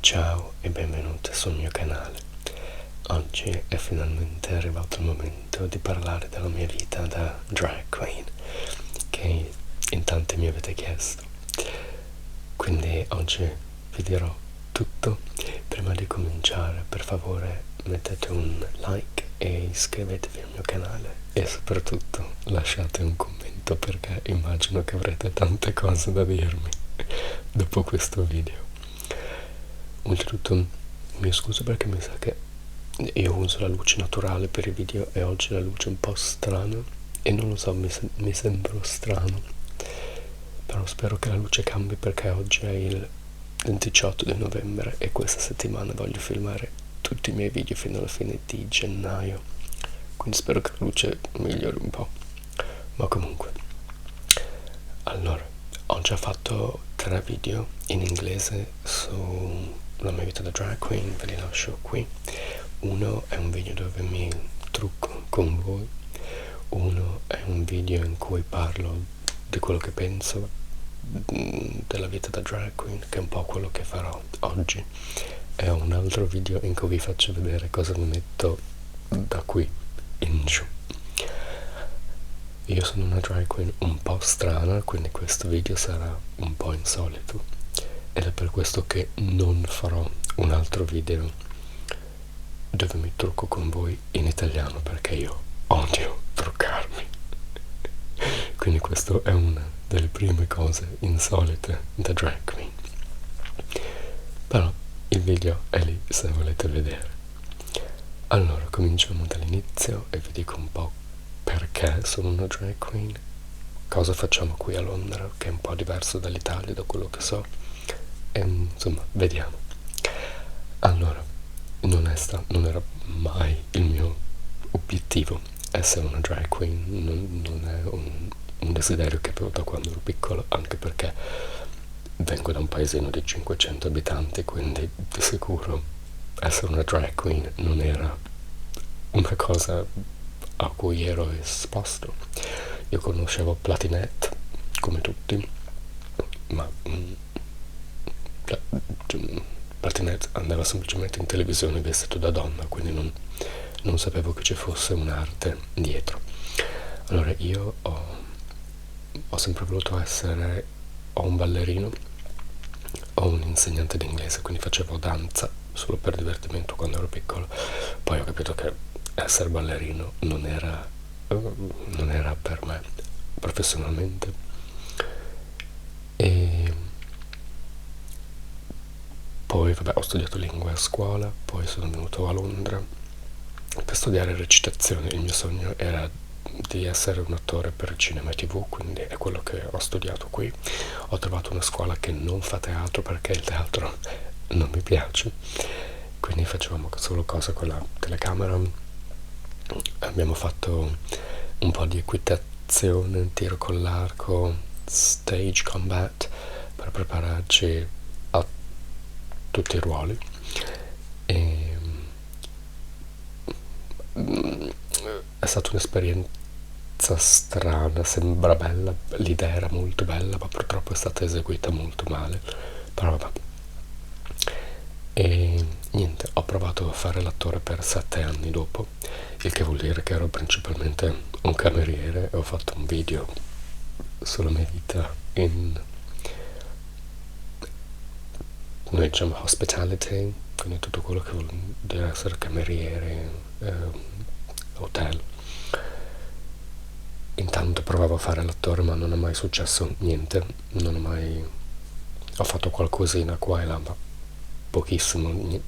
Ciao e benvenute sul mio canale. Oggi è finalmente arrivato il momento di parlare della mia vita da drag queen, che in tanti mi avete chiesto. Quindi oggi vi dirò tutto. Prima di cominciare, per favore mettete un like e iscrivetevi al mio canale e soprattutto lasciate un commento, perché immagino che avrete tante cose da dirmi dopo questo video. Oltretutto mi scuso perché mi sa che io uso la luce naturale per i video e oggi la luce è un po' strana e non lo so, mi sembra strano, però spero che la luce cambi, perché oggi è il 18 di novembre e questa settimana voglio filmare tutti i miei video fino alla fine di gennaio, quindi spero che la luce migliori un po'. Ma comunque, allora, ho già fatto 3 video in inglese sulla mia vita da drag queen, ve li lascio qui. Uno è un video dove mi trucco con voi, uno è un video in cui parlo di quello che penso della vita da drag queen, che è un po' quello che farò oggi, e un altro video in cui vi faccio vedere cosa mi metto da qui in giù. Io sono una drag queen un po' strana, quindi questo video sarà un po' insolito ed è per questo che non farò un altro video dove mi trucco con voi in italiano, perché io odio truccarmi. Quindi questo è una delle prime cose insolite da drag queen, però il video è lì se volete vedere. Allora cominciamo dall'inizio e vi dico un po' perché sono una drag queen, cosa facciamo qui a Londra, che è un po' diverso dall'Italia, da quello che so, e insomma vediamo. Allora, non era mai il mio obiettivo essere una drag queen, non è un desiderio che avevo da quando ero piccolo, anche perché vengo da un paesino di 500 abitanti, quindi di sicuro essere una drag queen non era una cosa a cui ero esposto. Io conoscevo Platinette come tutti, ma Platinette andava semplicemente in televisione vestito da donna, quindi non sapevo che ci fosse un'arte dietro. Allora io ho sempre voluto essere o un ballerino o un insegnante d'inglese, quindi facevo danza solo per divertimento quando ero piccolo. Poi ho capito che essere ballerino non era per me professionalmente, e poi vabbè, ho studiato lingue a scuola, poi sono venuto a Londra per studiare recitazione. Il mio sogno era di essere un attore per cinema e TV, quindi è quello che ho studiato qui. Ho trovato una scuola che non fa teatro, perché il teatro non mi piace, quindi facevamo solo cose con la telecamera. Abbiamo fatto un po' di equitazione, tiro con l'arco, stage combat, per prepararci a tutti i ruoli. E è stata un'esperienza strana, sembra bella, l'idea era molto bella, ma purtroppo è stata eseguita molto male, però vabbè. E niente, ho provato a fare l'attore per 7 anni dopo, il che vuol dire che ero principalmente un cameriere, e ho fatto un video sulla mia vita in, noi diciamo, hospitality, quindi tutto quello che vuol dire essere cameriere, hotel. Intanto provavo a fare l'attore, ma non è mai successo niente, ho fatto qualcosina qua e là, ma pochissimo,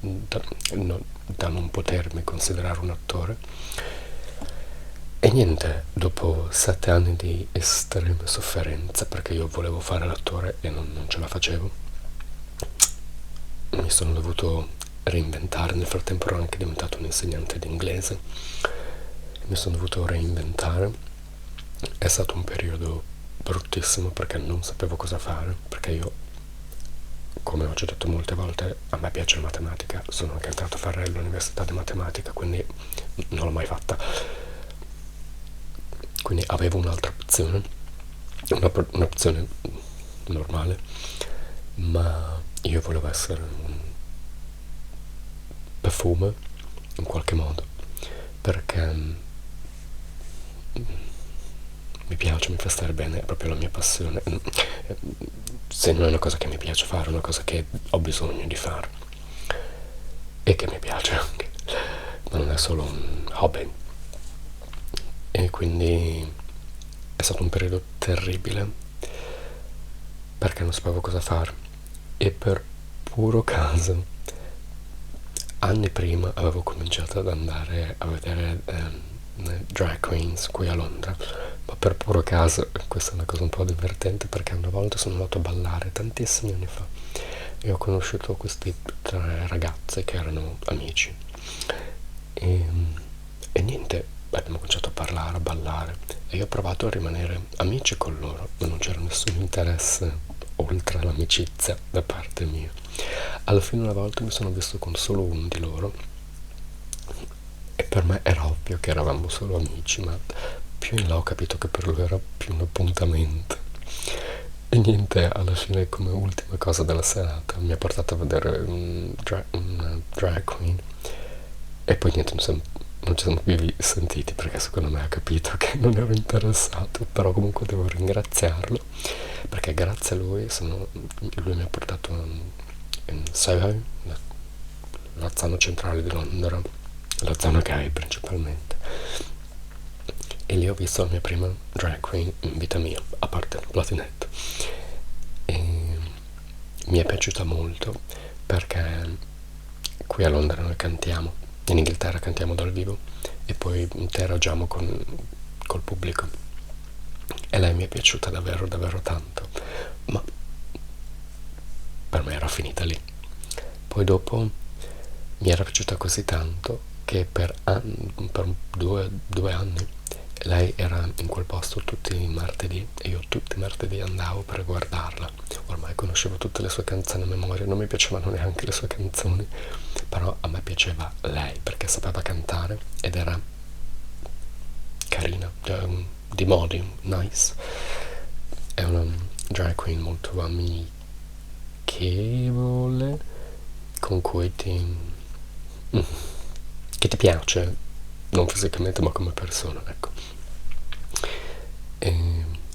da non potermi considerare un attore. E niente, dopo 7 anni di estreme sofferenza, perché io volevo fare l'attore e non ce la facevo, mi sono dovuto reinventare. Nel frattempo ero anche diventato un insegnante di inglese, mi sono dovuto reinventare. È stato un periodo bruttissimo, perché non sapevo cosa fare, perché io, come ho già detto molte volte, a me piace la matematica, sono anche entrato a fare l'università di matematica, quindi non l'ho mai fatta, quindi avevo un'altra opzione, un'opzione normale, ma io volevo essere perfume in qualche modo, perché mi piace, mi fa stare bene, è proprio la mia passione. Se non è una cosa che mi piace fare, è una cosa che ho bisogno di fare e che mi piace anche, ma non è solo un hobby. E quindi è stato un periodo terribile perché non sapevo cosa fare, e per puro caso anni prima avevo cominciato ad andare a vedere drag queens qui a Londra, ma per puro caso, questa è una cosa un po' divertente, perché una volta sono andato a ballare tantissimi anni fa e ho conosciuto questi 3 ragazze che erano amici e, e niente, abbiamo cominciato a parlare, a ballare, e io ho provato a rimanere amici con loro, ma non c'era nessun interesse oltre l'amicizia da parte mia. Alla fine una volta mi sono visto con solo uno di loro e per me era ovvio che eravamo solo amici, ma più in là ho capito che per lui era più un appuntamento. E niente, alla fine, come ultima cosa della serata, mi ha portato a vedere una drag queen, e poi niente, non ci siamo più sentiti perché secondo me ha capito che non ero interessato, però comunque devo ringraziarlo perché grazie a lui lui mi ha portato in Soho, la zona centrale di Londra, la zona gay principalmente, e lì ho visto la mia prima drag queen in vita mia, a parte Platinette, e mi è piaciuta molto perché qui a Londra noi cantiamo, in Inghilterra cantiamo dal vivo e poi interagiamo col pubblico, e lei mi è piaciuta davvero davvero tanto, ma per me era finita lì. Poi dopo mi era piaciuta così tanto che per due anni lei era in quel posto tutti i martedì e io tutti i martedì andavo per guardarla. Ormai conoscevo tutte le sue canzoni a memoria, non mi piacevano neanche le sue canzoni, però a me piaceva lei perché sapeva cantare ed era carina, cioè, di modi, nice. È una drag queen molto amichevole, con cui che ti piace, non fisicamente ma come persona, ecco.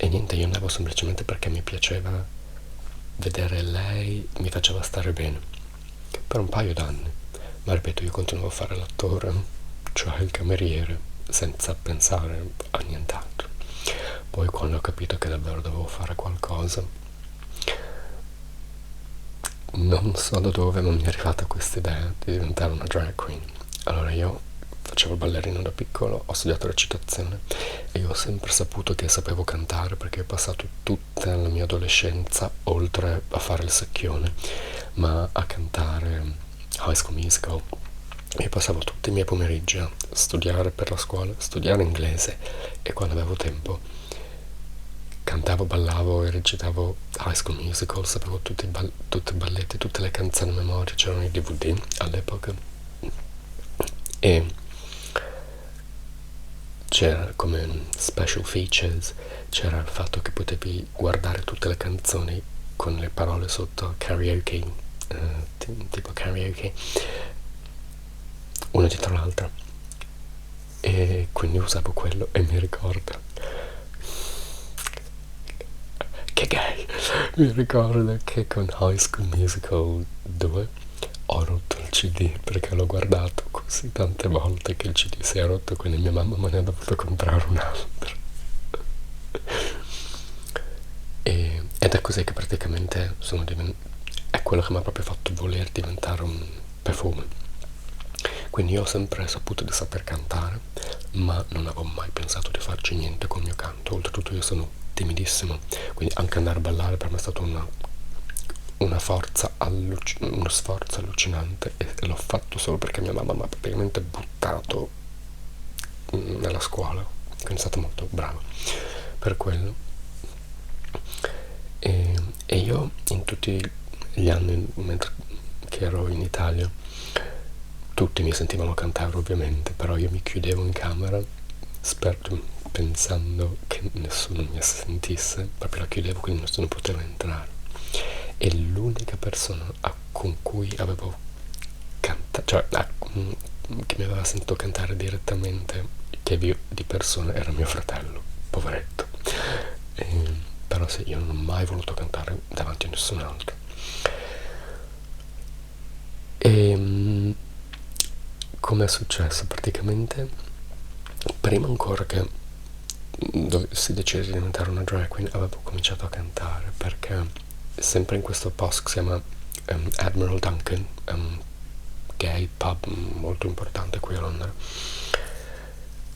E niente, io andavo semplicemente perché mi piaceva vedere lei, mi faceva stare bene per un paio d'anni, ma ripeto, io continuavo a fare l'attore, cioè il cameriere, senza pensare a nient'altro. Poi quando ho capito che davvero dovevo fare qualcosa, non so da dove, ma mi è arrivata questa idea di diventare una drag queen. Allora io facevo il ballerino da piccolo, ho studiato recitazione e io ho sempre saputo che sapevo cantare perché ho passato tutta la mia adolescenza, oltre a fare il secchione, ma a cantare High School Musical. Io passavo tutti i miei pomeriggi a studiare per la scuola, studiare inglese, e quando avevo tempo cantavo, ballavo e recitavo High School Musical, sapevo tutti i balletti, tutte le canzoni a memoria, c'erano i DVD all'epoca, e c'era come special features, c'era il fatto che potevi guardare tutte le canzoni con le parole sotto, karaoke, tipo karaoke, una dietro l'altra, e quindi usavo quello e mi ricordo che gay, mi ricordo che con High School Musical 2 ho rotto il CD perché l'ho guardato così tante volte che il CD si è rotto, quindi mia mamma me ne ha dovuto comprare un altro. Ed è così che praticamente è quello che mi ha proprio fatto voler diventare un perfume. Quindi io ho sempre saputo di saper cantare, ma non avevo mai pensato di farci niente col mio canto. Oltretutto io sono timidissimo, quindi anche andare a ballare per me è stato uno sforzo allucinante, e l'ho fatto solo perché mia mamma mi ha praticamente buttato nella scuola, quindi è stata molto brava per quello. E io in tutti gli anni che ero in Italia, tutti mi sentivano cantare ovviamente, però io mi chiudevo in camera pensando che nessuno mi sentisse, proprio la chiudevo quindi nessuno poteva entrare. E l'unica persona con cui avevo cioè che mi aveva sentito cantare direttamente, che di persona era mio fratello, poveretto. Però sì, io non ho mai voluto cantare davanti a nessun altro. E come è successo? Praticamente, prima ancora che si decise di diventare una drag queen, avevo cominciato a cantare, perché sempre in questo post che si chiama Admiral Duncan, gay pub molto importante qui a Londra,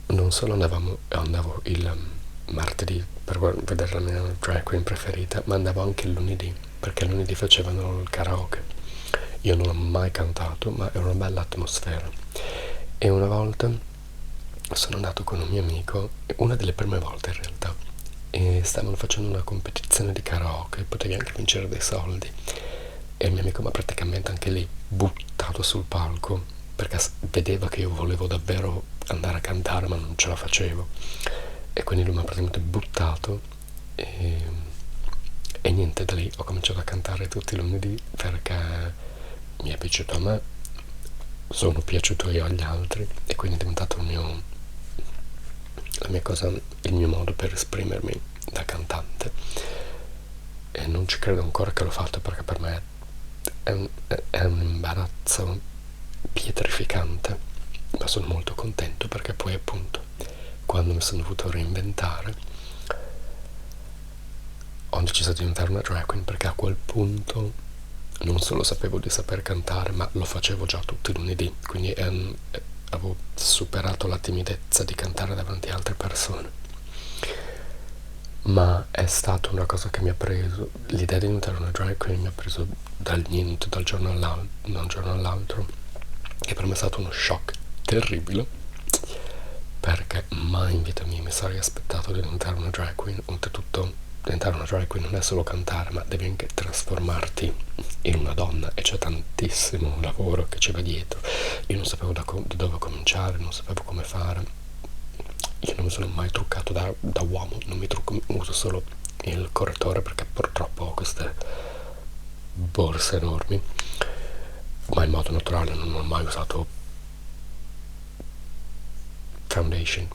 non solo andavo il martedì per vedere la mia drag queen preferita, ma andavo anche il lunedì, perché il lunedì facevano il karaoke. Io non ho mai cantato, ma è una bella atmosfera. E una volta sono andato con un mio amico, una delle prime volte in realtà, e stavano facendo una competizione di karaoke, potevi anche vincere dei soldi, e il mio amico mi ha praticamente anche lì buttato sul palco, perché vedeva che io volevo davvero andare a cantare ma non ce la facevo, e quindi lui mi ha praticamente buttato, e niente, da lì ho cominciato a cantare tutti i lunedì, perché mi è piaciuto a me, sono piaciuto io agli altri, e quindi è diventato la mia cosa, il mio modo per esprimermi da cantante. E non ci credo ancora che l'ho fatto, perché per me è un imbarazzo pietrificante, ma sono molto contento, perché poi appunto quando mi sono dovuto reinventare ho deciso di diventare una drag queen, perché a quel punto non solo sapevo di saper cantare, ma lo facevo già tutti i lunedì, quindi avevo superato la timidezza di cantare davanti a altre persone. Ma è stata una cosa che mi ha preso, l'idea di diventare una drag queen mi ha preso dal niente, da un giorno all'altro, e per me è stato uno shock terribile, perché mai in vita mia mi sarei aspettato di diventare una drag queen. Oltretutto diventare una drag queen non è solo cantare, ma devi anche trasformarti in una donna, e c'è tantissimo lavoro che ci va dietro. Io non sapevo da dove cominciare, non sapevo come fare. Io non mi sono mai truccato da uomo, non mi trucco, uso solo il correttore, perché purtroppo ho queste borse enormi, ma in modo naturale non ho mai usato foundation,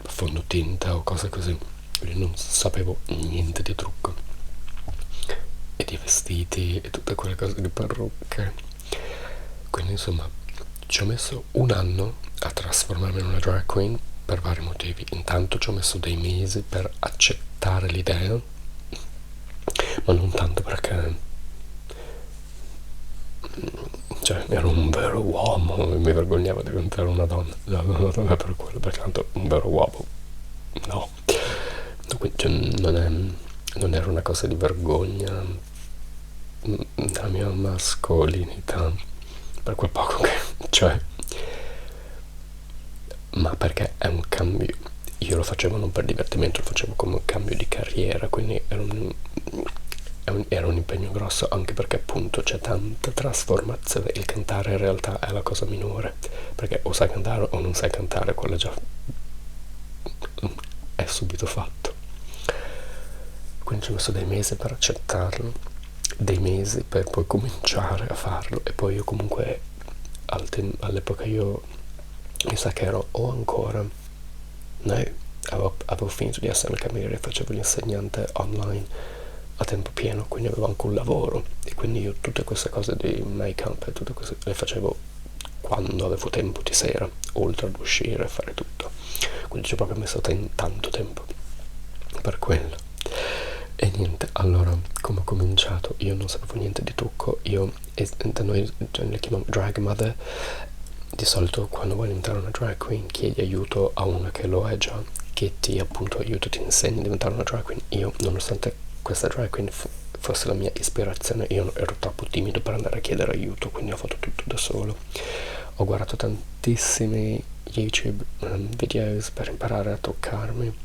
fondotinta o cose così, quindi non sapevo niente di trucco e di vestiti e tutte quelle cose, di parrucche. Quindi insomma ci ho messo un anno a trasformarmi in una drag queen, per vari motivi. Intanto ci ho messo dei mesi per accettare l'idea, ma non tanto perché, cioè, ero un vero uomo e mi vergognavo di diventare una donna. Non è per quello, perché tanto un vero uomo no. Quindi, cioè, non era una cosa di vergogna della mia mascolinità, per quel poco che, cioè, ma perché è un cambio. Io lo facevo non per divertimento, lo facevo come un cambio di carriera, quindi era un impegno grosso, anche perché appunto c'è tanta trasformazione. Il cantare in realtà è la cosa minore, perché o sai cantare o non sai cantare, quello già è subito fatto. Quindi ci ho messo dei mesi per accettarlo, dei mesi per poi cominciare a farlo, e poi io comunque all'epoca io mi sa che ero o ancora avevo finito di essere il cameriere, facevo l'insegnante online a tempo pieno, quindi avevo anche un lavoro, e quindi io tutte queste cose di make up e tutte queste le facevo quando avevo tempo di sera, oltre ad uscire e fare tutto. Quindi ci ho proprio messo tanto tempo per quello. E niente, allora, come ho cominciato? Io non sapevo niente di trucco. Da noi le chiamiamo drag mother. Di solito quando vuoi diventare una drag queen chiedi aiuto a una che lo è già, che ti appunto aiuta, ti insegna a diventare una drag queen. Io, nonostante questa drag queen fosse la mia ispirazione, io ero troppo timido per andare a chiedere aiuto, quindi ho fatto tutto da solo. Ho guardato tantissimi YouTube videos per imparare a truccarmi,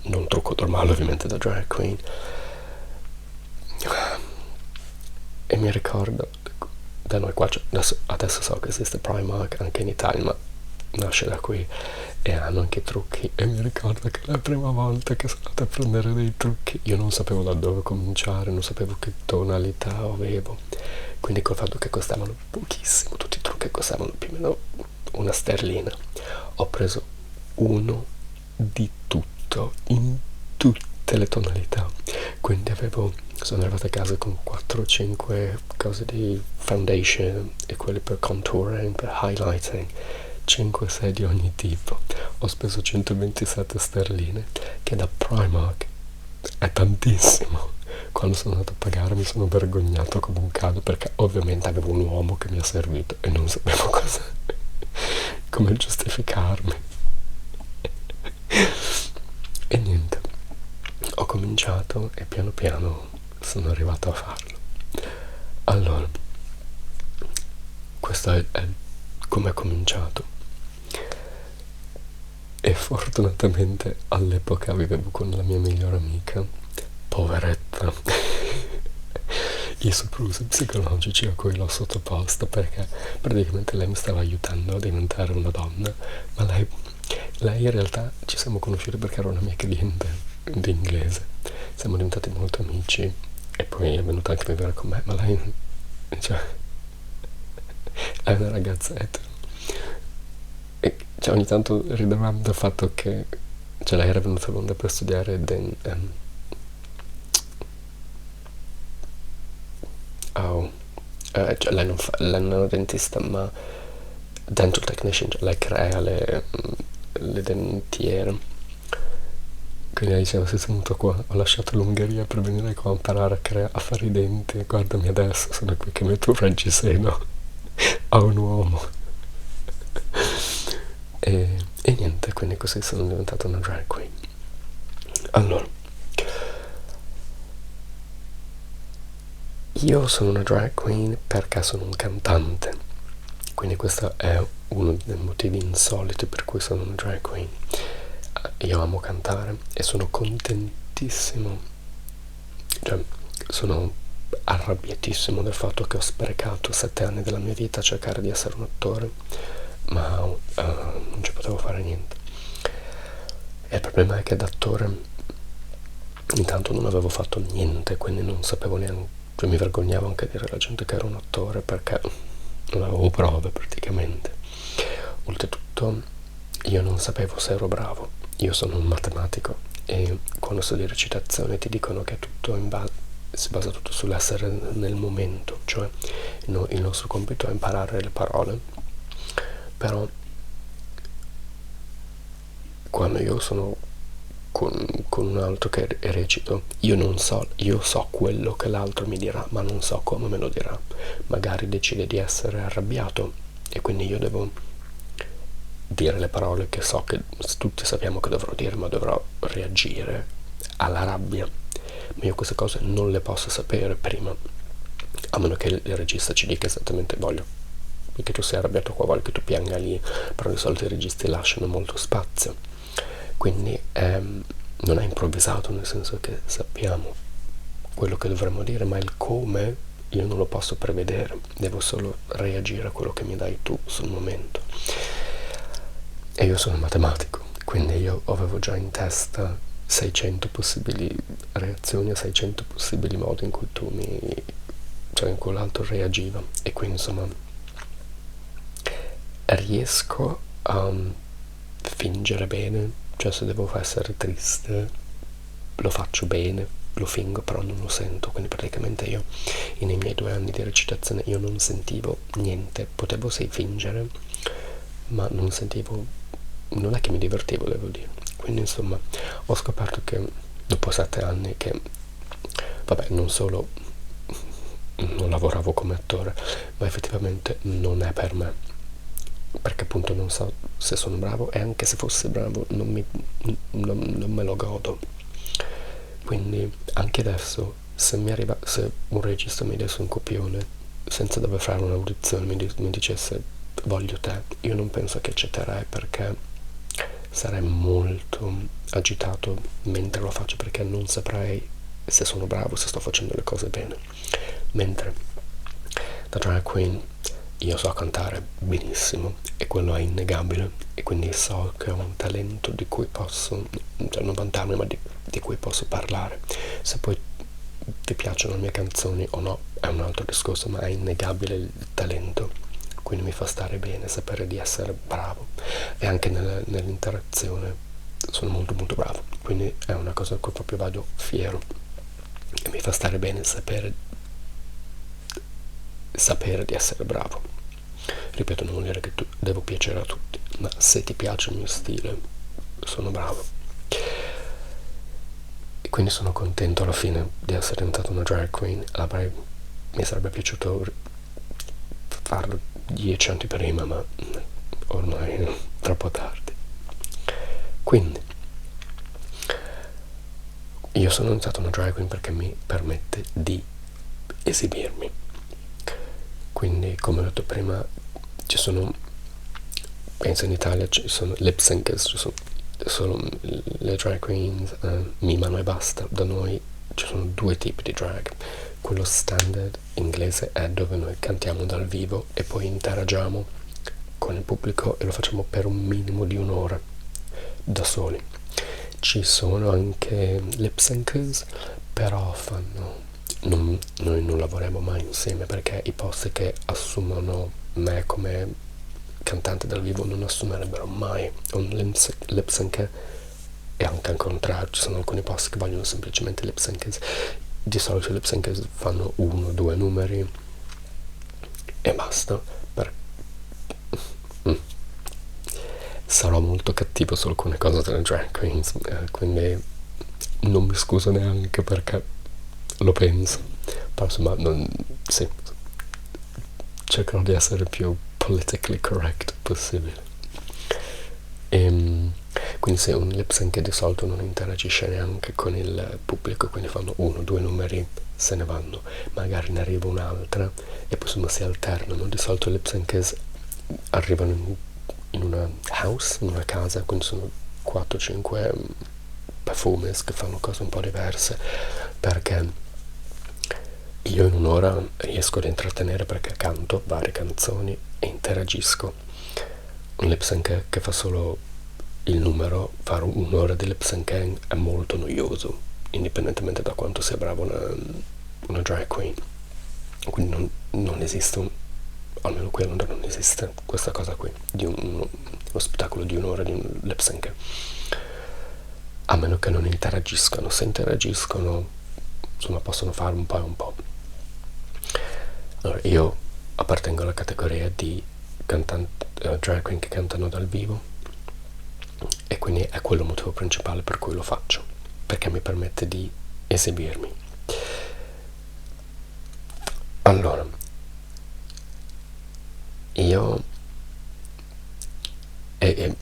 non trucco normale ovviamente da drag queen, e mi ricordo, da noi qua adesso so che esiste Primark anche in Italia, ma nasce da qui, e hanno anche i trucchi, e mi ricordo che la prima volta che sono andato a prendere dei trucchi io non sapevo da dove cominciare, non sapevo che tonalità avevo, quindi col fatto che costavano pochissimo, tutti i trucchi costavano più o meno una sterlina, ho preso uno di tutto, in tutte le tonalità, quindi sono arrivato a casa con 4-5 cose di foundation e quelle per contouring, per highlighting, 5-6 di ogni tipo. Ho speso 127 sterline, che da Primark è tantissimo. Quando sono andato a pagare mi sono vergognato come un cane, perché ovviamente avevo un uomo che mi ha servito e non sapevo come giustificarmi. E niente, ho cominciato e piano piano sono arrivato a farlo. Allora, questo è come è cominciato. E fortunatamente all'epoca vivevo con la mia migliore amica, poveretta. I soprusi psicologici a cui l'ho sottoposta, perché praticamente lei mi stava aiutando a diventare una donna, ma lei in realtà ci siamo conosciuti perché era una mia cliente di inglese, siamo diventati molto amici e poi è venuta anche a vivere con me, ma lei, cioè, è una ragazza etero, e cioè, ogni tanto ridevamo del fatto che, cioè, lei era venuta a Londra per studiare cioè lei non è una dentista, ma dental technician, cioè lei crea le dentiere. Quindi lei diceva: sei venuto qua, ho lasciato l'Ungheria per venire qua a imparare a fare i denti, guardami adesso, sono qui che metto un reggiseno a un uomo. E niente, quindi così sono diventata una drag queen. Allora, io sono una drag queen perché sono un cantante, quindi questo è uno dei motivi insoliti per cui sono una drag queen. Io amo cantare e sono contentissimo, cioè sono arrabbiatissimo del fatto che ho sprecato 7 anni della mia vita a cercare di essere un attore, ma non ci potevo fare niente. E il problema è che da attore intanto non avevo fatto niente, quindi non sapevo neanche, cioè mi vergognavo anche a dire alla gente che ero un attore perché non avevo prove praticamente. Oltretutto io non sapevo se ero bravo, io sono un matematico e quando studi recitazione ti dicono che tutto si basa tutto sull'essere nel momento, cioè il nostro compito è imparare le parole, però quando io sono con un altro che recito, io so quello che l'altro mi dirà, ma non so come me lo dirà. Magari decide di essere arrabbiato e quindi io devo dire le parole che so che tutti sappiamo che dovrò dire, ma dovrò reagire alla rabbia. Ma io queste cose non le posso sapere prima, a meno che il regista ci dica esattamente: voglio che tu sia arrabbiato qua, voglio che tu pianga lì, però di solito i registi lasciano molto spazio, quindi non è improvvisato, nel senso che sappiamo quello che dovremmo dire, ma il come io non lo posso prevedere, devo solo reagire a quello che mi dai tu sul momento. E io sono matematico, quindi io avevo già in testa 600 possibili reazioni a 600 possibili modi in cui cioè in cui l'altro reagiva, e quindi insomma riesco a fingere bene, cioè se devo essere triste lo faccio bene, lo fingo, però non lo sento, quindi praticamente io nei miei 2 anni di recitazione io non sentivo niente, potevo sì fingere, ma non sentivo, non è che mi divertivo, devo dire. Quindi insomma ho scoperto che dopo 7 anni che vabbè, non solo non lavoravo come attore, ma effettivamente non è per me, perché appunto non so se sono bravo, e anche se fossi bravo non me lo godo. Quindi anche adesso se un regista mi desse un copione senza dover fare un'audizione, mi dicesse voglio te, io non penso che accetterei, perché sarei molto agitato mentre lo faccio, perché non saprei se sono bravo, se sto facendo le cose bene. Mentre da drag queen io so cantare benissimo e quello è innegabile, e quindi so che ho un talento di cui posso, cioè non vantarmi, ma di cui posso parlare. Se poi vi piacciono le mie canzoni o no è un altro discorso, ma è innegabile il talento, quindi mi fa stare bene sapere di essere bravo, e anche nell'interazione sono molto molto bravo, quindi è una cosa a cui proprio vado fiero, e mi fa stare bene sapere di essere bravo. Ripeto, non vuol dire che devo piacere a tutti, ma se ti piace il mio stile sono bravo. E quindi sono contento alla fine di essere diventato una drag queen. Mi sarebbe piaciuto farlo 10 anni prima, ma ormai è troppo tardi. Quindi io sono diventato una drag queen perché mi permette di esibirmi. Quindi, come ho detto prima, ci sono, penso in Italia ci sono lip syncers, ci sono solo le drag queens mimano e basta. Da noi ci sono due tipi di drag. Quello standard inglese è dove noi cantiamo dal vivo e poi interagiamo con il pubblico, e lo facciamo per un minimo di un'ora da soli. Ci sono anche lip syncers, però noi non lavoriamo mai insieme, perché i posti che assumono me come cantante dal vivo non assumerebbero mai un lip sync, e anche al contrario, ci sono alcuni posti che vogliono semplicemente lip syncers. Di solito i lip syncers fanno 1-2 numeri e basta. Sarò molto cattivo su alcune cose delle drag queens, quindi non mi scuso neanche perché lo penso, però insomma sì, cercherò di essere il più politically correct possibile. Quindi se un lip sync di solito non interagisce neanche con il pubblico, quindi fanno 1-2 numeri, se ne vanno, magari ne arriva un'altra e poi insomma si alternano. Di solito i lip sync arrivano in una house, in una casa, quindi sono 4-5 performers che fanno cose un po' diverse, perché io in un'ora riesco ad intrattenere, perché canto varie canzoni e interagisco. Un lip sync che fa solo il numero, fare un'ora di lip sync è molto noioso, indipendentemente da quanto sia brava una drag queen. Quindi non esiste almeno qui a Londra non esiste questa cosa qui di uno spettacolo di un'ora di un lip sync, a meno che non interagiscano. Se interagiscono, insomma, possono fare un po' e un po'. Allora, io appartengo alla categoria di drag queen che cantano dal vivo, e quindi è quello il motivo principale per cui lo faccio, perché mi permette di esibirmi. Allora, io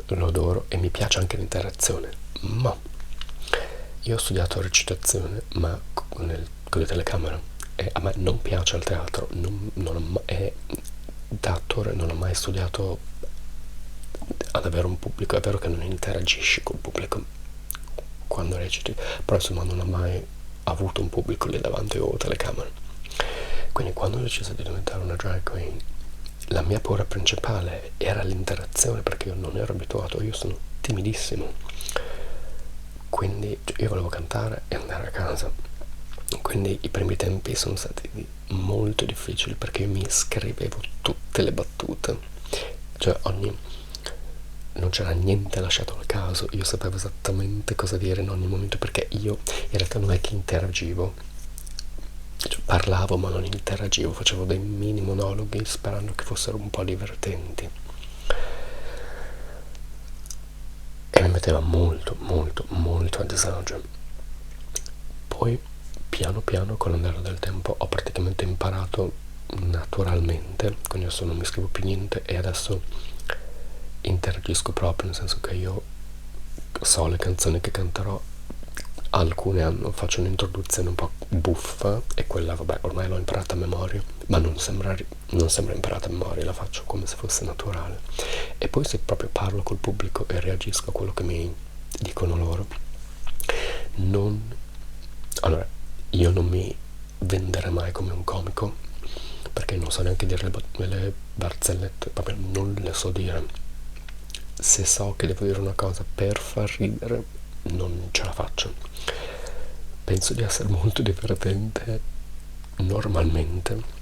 lo adoro e mi piace anche l'interazione, ma io ho studiato recitazione, ma con le telecamere, e a me non piace il teatro, da attore non ho mai studiato ad avere un pubblico. È vero che non interagisci col pubblico quando reciti, però insomma non ho mai avuto un pubblico lì davanti o telecamere. Quindi quando ho deciso di diventare una drag queen, la mia paura principale era l'interazione, perché io non ero abituato, io sono timidissimo, quindi io volevo cantare e andare a casa. Quindi i primi tempi sono stati molto difficili, perché io mi scrivevo tutte le battute, cioè non c'era niente lasciato al caso, io sapevo esattamente cosa dire in ogni momento, perché io in realtà non è che interagivo, cioè, parlavo ma non interagivo, facevo dei mini monologhi sperando che fossero un po' divertenti, e mi metteva molto molto molto a disagio. Poi piano piano, con l'andare del tempo, ho praticamente imparato naturalmente, quindi adesso non mi scrivo più niente e adesso interagisco proprio, nel senso che io so le canzoni che canterò. Alcune faccio un'introduzione un po' buffa, e quella vabbè ormai l'ho imparata a memoria, ma non sembra imparata a memoria, la faccio come se fosse naturale. E poi se proprio parlo col pubblico e reagisco a quello che mi dicono loro, allora io non mi venderei mai come un comico, perché non so neanche dire le barzellette, proprio non le so dire. Se so che devo dire una cosa per far ridere, non ce la faccio. Penso di essere molto divertente normalmente,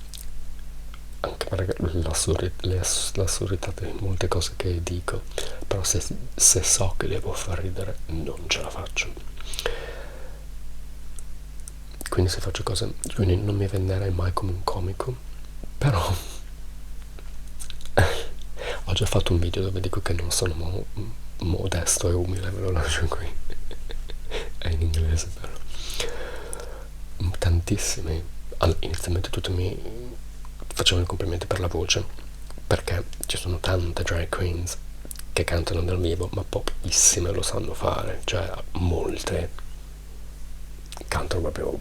anche per l'assurdità di molte cose che dico, però se so che devo far ridere, non ce la faccio. Quindi se faccio cose, quindi non mi venderei mai come un comico, però ho già fatto un video dove dico che non sono modesto e umile, ve lo lascio qui. È in inglese però. Tantissimi, inizialmente tutti mi facevano i complimenti per la voce, perché ci sono tante drag queens che cantano dal vivo, ma pochissime lo sanno fare, cioè molte cantano proprio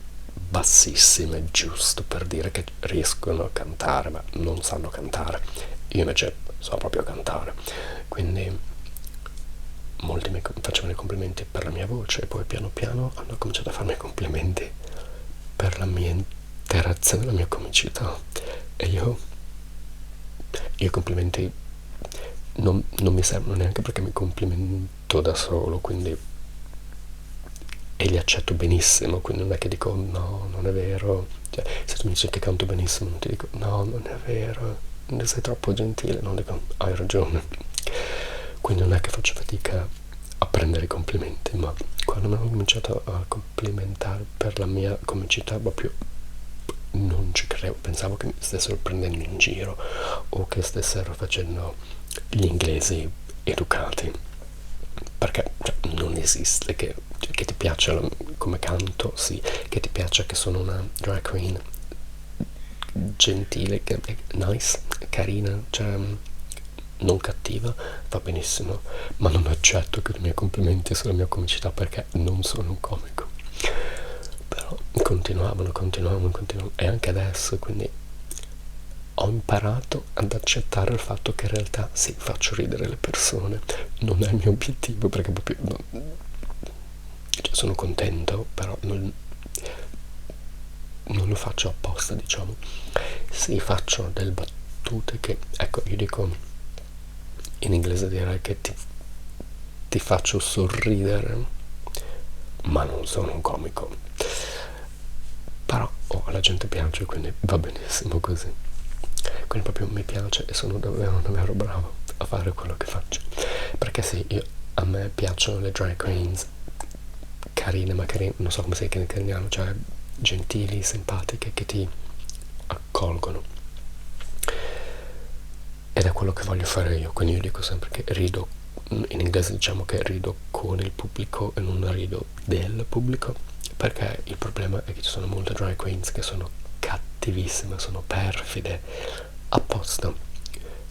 bassissime, giusto per dire che riescono a cantare, ma non sanno cantare. Io invece so proprio cantare, quindi molti mi facevano i complimenti per la mia voce, e poi piano piano hanno cominciato a farmi i complimenti per la mia interazione, la mia comicità, e io complimenti non mi servono neanche, perché mi complimento da solo, quindi, e li accetto benissimo, quindi non è che dico no, non è vero, cioè, se tu mi dici che canto benissimo non ti dico no, non è vero, sei troppo gentile, non dico hai ragione. Quindi non è che faccio fatica a prendere i complimenti, ma quando mi hanno cominciato a complimentare per la mia comicità, proprio non ci credevo, pensavo che mi stessero prendendo in giro o che stessero facendo gli inglesi educati, perché cioè, non esiste che ti piaccia come canto, sì, che ti piaccia che sono una drag queen gentile, che è nice, carina, cioè non cattiva, va benissimo, ma non accetto che i miei complimenti sulla mia comicità, perché non sono un comico. Però continuavano, e anche adesso, quindi ho imparato ad accettare il fatto che in realtà sì, faccio ridere le persone, non è il mio obiettivo, perché proprio cioè, sono contento, però non lo faccio apposta, diciamo. Sì, faccio delle battute che, ecco, io dico in inglese, direi che ti faccio sorridere, ma non sono un comico, però alla gente piace, quindi va benissimo così. Quindi proprio mi piace e sono davvero bravo a fare quello che faccio, perché sì, a me piacciono le drag queens carine, ma carine, non so come si chiama in italiano, cioè gentili, simpatiche, che ti accolgono, ed è quello che voglio fare io. Quindi io dico sempre che rido, in inglese diciamo che rido con il pubblico e non rido del pubblico, perché il problema è che ci sono molte drag queens che sono cattivissime, sono perfide apposta,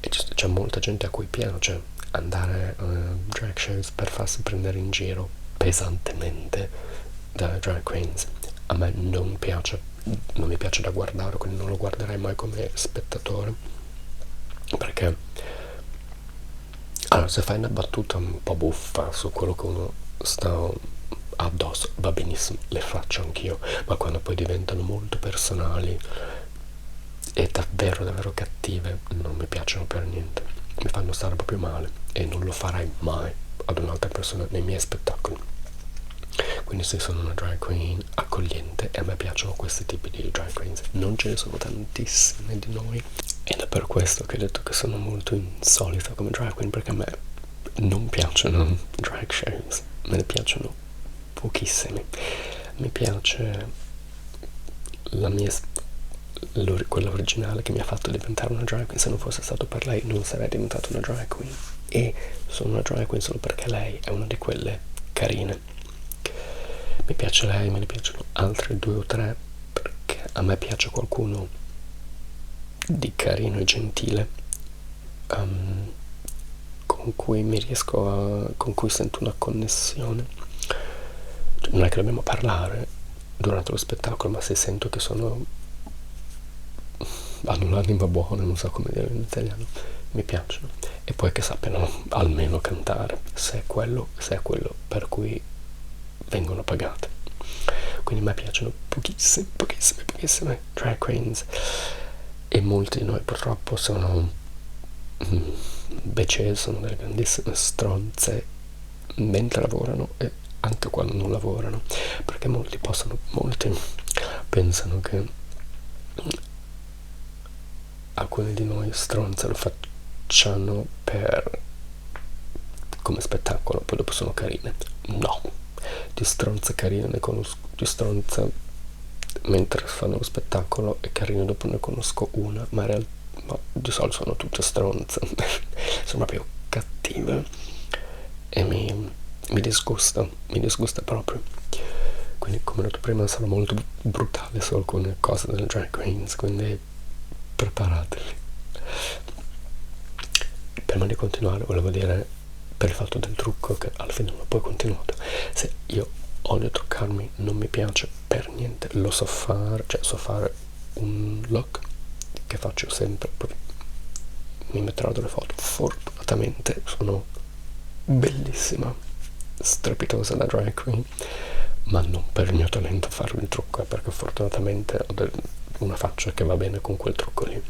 e c'è molta gente a cui piace andare a drag shows per farsi prendere in giro pesantemente da drag queens. A me non piace, non mi piace da guardare, quindi non lo guarderei mai come spettatore, perché allora, se fai una battuta un po' buffa su quello che uno sta addosso, va benissimo, le faccio anch'io, ma quando poi diventano molto personali e davvero cattive, non mi piacciono per niente, mi fanno stare proprio male, e non lo farei mai ad un'altra persona nei miei spettacoli. Quindi se sono una drag queen accogliente, e a me piacciono questi tipi di drag queens, non ce ne sono tantissime di noi, ed è per questo che ho detto che sono molto insolita come drag queen, perché a me non piacciono drag shows, me ne piacciono pochissimi. Mi piace la mia, quella originale che mi ha fatto diventare una drag queen. Se non fosse stato per lei non sarei diventata una drag queen, e sono una drag queen solo perché lei è una di quelle carine. Mi piace lei, me ne piacciono altre 2 o 3, perché a me piace qualcuno di carino e gentile, con cui con cui sento una connessione. Cioè, non è che dobbiamo parlare durante lo spettacolo, ma se sento che hanno l'anima buona, non so come dire in italiano, mi piacciono. E poi che sappiano almeno cantare, se è quello per cui vengono pagate. Quindi a me piacciono pochissime drag queens, e molti di noi purtroppo sono invece sono delle grandissime stronze mentre lavorano e anche quando non lavorano, perché molti pensano che alcuni di noi stronze lo facciano per come spettacolo, poi dopo sono carine. No, di stronze carine ne conosco, di stronze mentre fanno lo spettacolo e carine dopo ne conosco una, ma in realtà di solito sono tutte stronze sono proprio cattive e mi disgusta proprio. Quindi come ho detto prima sarò molto brutale su alcune cose del drag queens, quindi preparatevi. Prima di continuare volevo dire, per il fatto del trucco, che alla fine non ho poi continuato, se io odio truccarmi, non mi piace per niente, lo so fare, cioè so fare un look che faccio sempre, mi metterò delle foto, fortunatamente sono bellissima, strepitosa da drag queen, ma non per il mio talento a fare il trucco, è perché fortunatamente ho una faccia che va bene con quel trucco lì.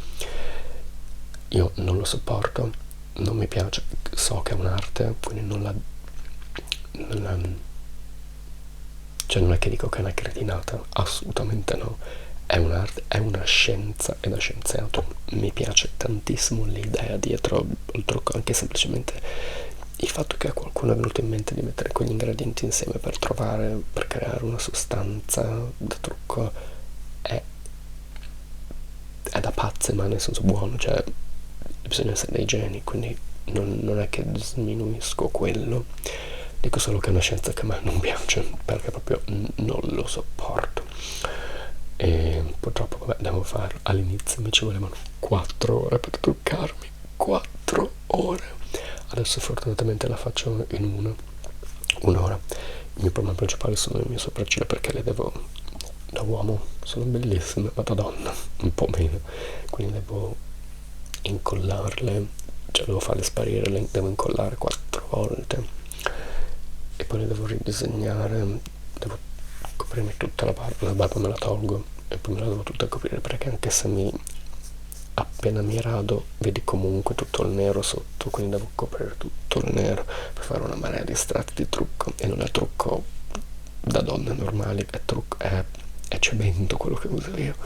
Io non lo sopporto, non mi piace, so che è un'arte, quindi cioè non è che dico che è una cretinata, assolutamente no, è un'arte, è una scienza e da scienziato mi piace tantissimo l'idea dietro il trucco, anche semplicemente il fatto che a qualcuno è venuto in mente di mettere quegli ingredienti insieme per creare una sostanza da trucco è da pazze, ma nel senso buono, cioè bisogna essere dei geni, quindi non è che sminuisco quello, dico solo che è una scienza che a me non piace perché proprio non lo sopporto e purtroppo vabbè devo farlo. All'inizio mi ci volevano 4 ore per truccarmi, 4 ore, adesso fortunatamente la faccio in un'ora. Il mio problema principale sono le mie sopracciglia perché le devo, da uomo sono bellissime, ma da donna un po' meno, quindi devo incollarle, cioè devo farle sparire, le devo incollare 4 volte e poi le devo ridisegnare, devo coprirmi tutta la barba me la tolgo e poi me la devo tutta coprire, perché anche se appena mi rado vedi comunque tutto il nero sotto, quindi devo coprire tutto il nero per fare una marea di strati di trucco, e non è trucco da donne normali, è cemento quello che uso io,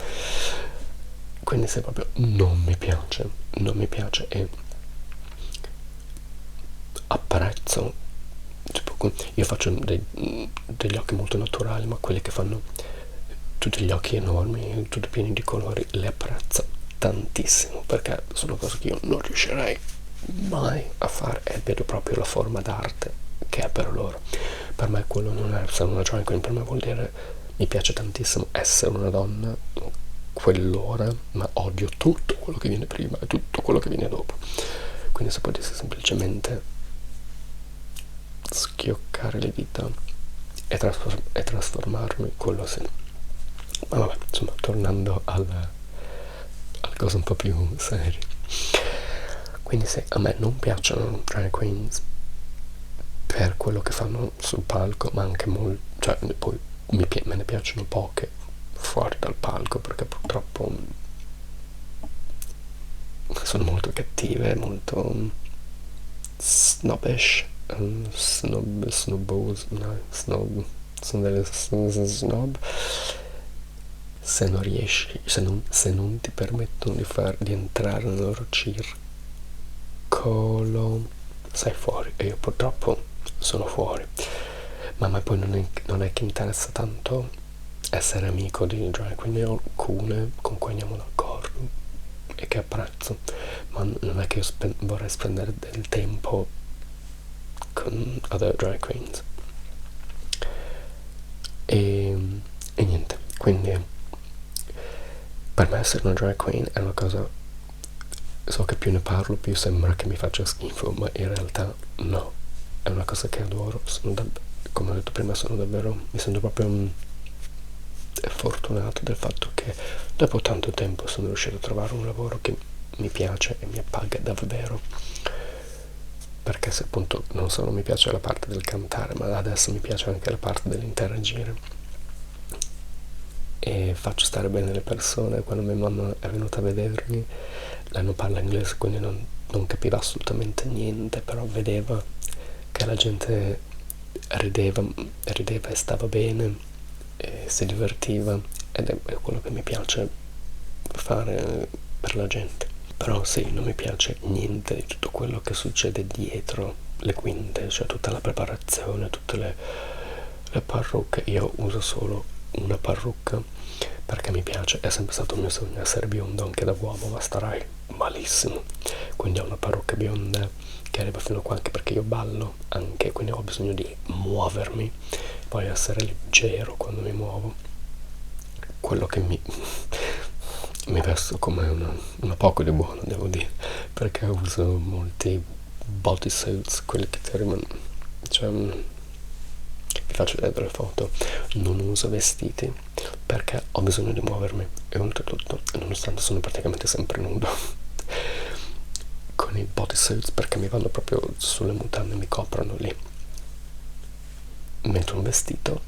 quindi se proprio non mi piace e apprezzo, tipo, io faccio degli occhi molto naturali, ma quelli che fanno tutti gli occhi enormi, tutti pieni di colori, le apprezzo tantissimo, perché sono cose che io non riuscirei mai a fare e vedo proprio la forma d'arte che è per loro. Per me quello non è essere una drag queen, per me vuol dire mi piace tantissimo essere una donna quell'ora, ma odio tutto quello che viene prima e tutto quello che viene dopo. Quindi se potessi semplicemente schioccare le dita e trasformarmi, quello sì. Ma vabbè, insomma, tornando alle cose un po' più serie. Quindi se a me non piacciono drag queens per quello che fanno sul palco, ma anche molto, cioè poi me ne piacciono poche fuori dal palco, perché purtroppo sono molto cattive, molto snobbish, snobbose, no, snob, sono delle snob. Se non riesci, se non ti permettono di entrare nel loro circolo, sei fuori, e io purtroppo sono fuori. Ma a me poi non è che interessa tanto essere amico di drag, quindi ho alcune con cui andiamo d'accordo e che apprezzo, ma non è che io vorrei spendere del tempo con other drag queens e niente, quindi per me essere una drag queen è una cosa, so che più ne parlo più sembra che mi faccia schifo, ma in realtà no, è una cosa che adoro, come ho detto prima mi sento proprio fortunato del fatto che dopo tanto tempo sono riuscito a trovare un lavoro che mi piace e mi appaga davvero, perché se appunto non solo mi piace la parte del cantare, ma adesso mi piace anche la parte dell'interagire, e faccio stare bene le persone. Quando mia mamma è venuta a vedermi, lei non parla inglese, quindi non capiva assolutamente niente, però vedeva che la gente rideva e stava bene e si divertiva, ed è quello che mi piace fare per la gente. Però sì, non mi piace niente di tutto quello che succede dietro le quinte, cioè tutta la preparazione, tutte le parrucche. Io uso solo una parrucca perché mi piace, è sempre stato il mio sogno essere biondo anche da uomo, ma starai malissimo. Quindi ho una parrucca bionda che arriva fino a qua, anche perché io ballo anche, quindi ho bisogno di muovermi, voglio essere leggero quando mi muovo. Quello che mi vesto come una poco di buono, devo dire, perché uso molti bodysuits, quelli che ti arrivano, cioè vi faccio vedere delle foto. Non uso vestiti perché ho bisogno di muovermi, e oltretutto, nonostante sono praticamente sempre nudo, con i bodysuits, perché mi vanno proprio sulle mutande, mi coprono lì, mentre un vestito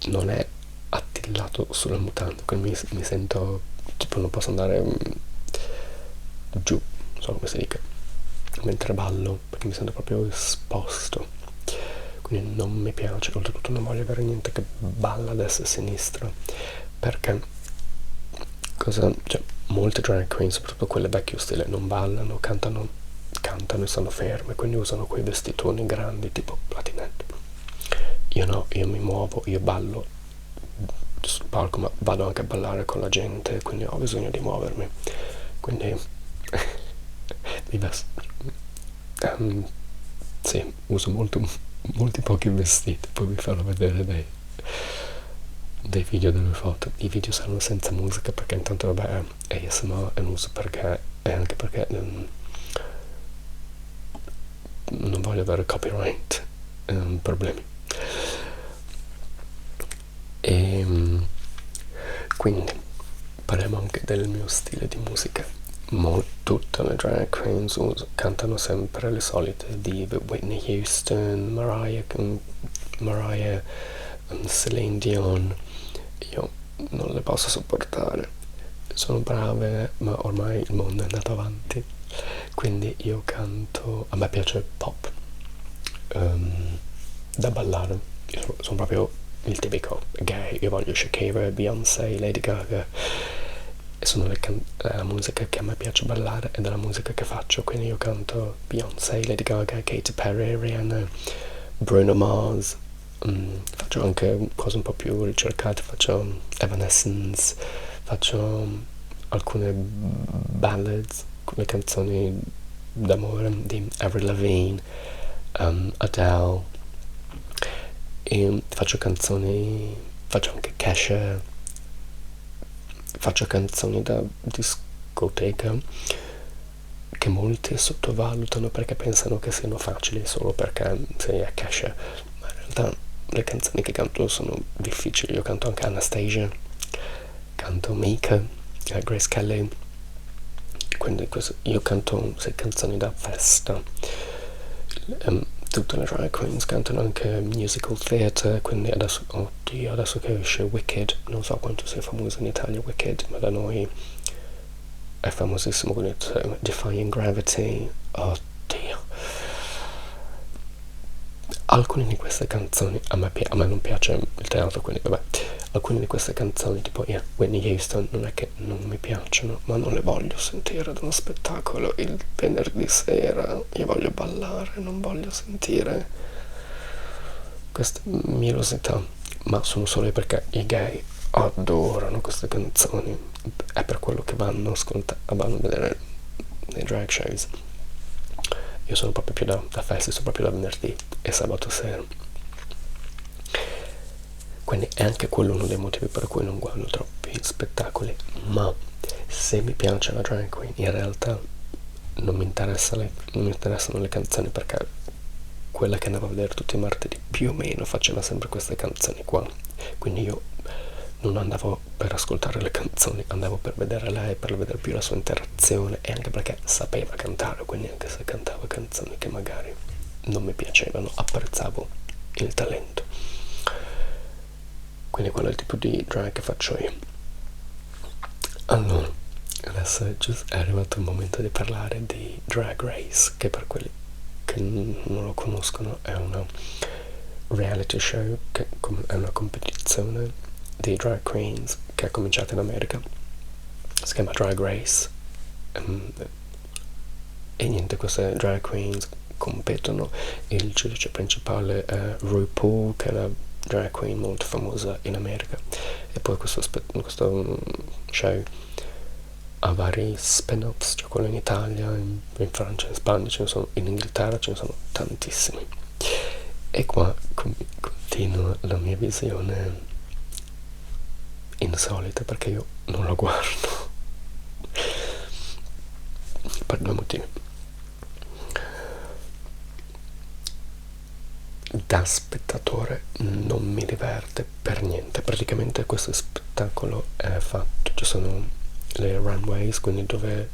non è attillato sulle mutande, quindi mi sento tipo non posso andare giù, non so come si dica, mentre ballo, perché mi sento proprio esposto, quindi non mi piace. Oltretutto non voglio avere niente che balla a destra e a sinistra, perché cioè molte drag queen, soprattutto quelle vecchio stile, non ballano, cantano e stanno ferme, quindi usano quei vestitoni grandi tipo platinette. Io no, io mi muovo, io ballo sul palco, ma vado anche a ballare con la gente, quindi ho bisogno di muovermi, quindi mi vesto. Sì, uso molti pochi vestiti, poi vi farò vedere dei video, delle foto. I video saranno senza musica perché intanto vabbè ASMR è un uso, perché e anche perché non voglio avere copyright problemi. E quindi parliamo anche del mio stile di musica. Tutte le drag queens cantano sempre le solite dive: Whitney Houston, Mariah, Celine Dion. Io non le posso sopportare, sono brave, ma ormai il mondo è andato avanti, quindi io canto, a me piace il pop, da ballare. Io sono proprio il tipico gay, io voglio Shakira, Beyoncé, Lady Gaga, e sono la musica che a me piace ballare ed è la musica che faccio, quindi io canto Beyoncé, Lady Gaga, Katy Perry, Rihanna, Bruno Mars. Faccio anche cose un po' più ricercate, faccio Evanescence, faccio alcune ballads, le canzoni d'amore di Avril Lavigne, Adele, e faccio anche Kesha, faccio canzoni da discoteca che molti sottovalutano perché pensano che siano facili solo perché sei a Kesha, ma in realtà le canzoni che canto sono difficili. Io canto anche Anastasia, canto Mika, Grace Kelly, quindi io canto 6 canzoni da festa. Tutte le drag queens cantano anche musical theatre, quindi adesso che esce Wicked, non so quanto sia famoso in Italia Wicked, ma da noi è famosissimo, quindi Defying Gravity, oddio. Alcune di queste canzoni a me non piace il teatro, quindi vabbè, alcune di queste canzoni tipo Whitney Houston non è che non mi piacciono, ma non le voglio sentire ad uno spettacolo il venerdì sera. Io voglio ballare, non voglio sentire questa mielosità, ma sono solo perché i gay adorano queste canzoni, è per quello che vanno a vedere nei drag shows. Io sono proprio più da feste, sono proprio da venerdì e sabato sera, quindi è anche quello uno dei motivi per cui non guardo troppi spettacoli. Ma se mi piace la drag queen, in realtà non mi interessano le canzoni, perché quella che andavo a vedere tutti i martedì più o meno faceva sempre queste canzoni qua, quindi io non andavo per ascoltare le canzoni, andavo per vedere lei, per vedere più la sua interazione, e anche perché sapeva cantare, quindi anche se cantava canzoni che magari non mi piacevano, apprezzavo il talento. quindi quello è il tipo di drag che faccio io. Allora, adesso è arrivato il momento di parlare di Drag Race, che per quelli che non lo conoscono è una reality show, che è una competizione di drag queens che è cominciata in America, si chiama Drag Race, e niente, queste drag queens competono. Il giudice principale è RuPaul, che è una drag queen molto famosa in America, e poi questo show ha vari spin-offs, c'è quello in Italia, in Francia, in Spagna, ce ne sono, in Inghilterra ce ne sono tantissimi. E qua continua la mia visione insolita, perché io non la guardo per due motivi. Da spettatore non mi diverte per niente. Praticamente questo spettacolo è fatto, ci sono le runways, quindi dove